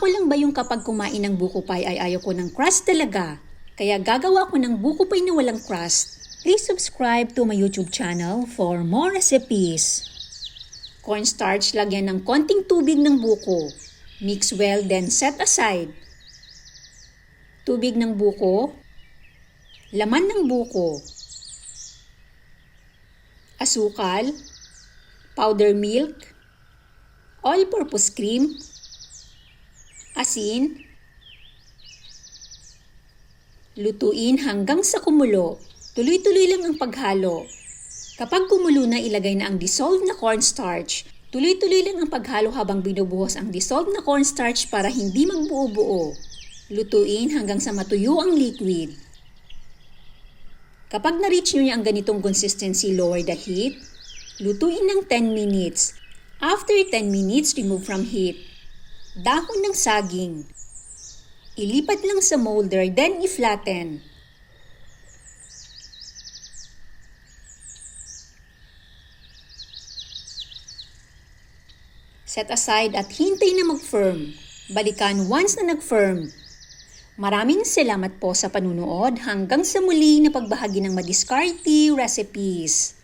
Ako lang ba yung kapag kumain ng buko pie ay ayaw ko ng crust talaga? Kaya gagawa ko ng buko pie na walang crust. Please subscribe to my YouTube channel for more recipes. Cornstarch, lagyan ng konting tubig ng buko. Mix well, then set aside. Tubig ng buko. Laman ng buko. Asukal. Powder milk. All-purpose cream. Asin. Lutuin hanggang sa kumulo. Tuloy-tuloy lang ang paghalo. Kapag kumulo na, ilagay na ang dissolved na cornstarch. Tuloy-tuloy lang ang paghalo habang binubuhos ang dissolved na cornstarch para hindi magbuo-buo. Lutuin hanggang sa matuyo ang liquid. Kapag na-reach nyo ang ganitong consistency, lower the heat. Lutuin ng 10 minutes. After 10 minutes, remove from heat. Dahon ng saging. Ilipat lang sa molder, then i-flatten. Set aside at hintay na mag-firm. Balikan once na nag-firm. Maraming salamat po sa panunood. Hanggang sa muli na pagbahagi ng madiskarte recipes.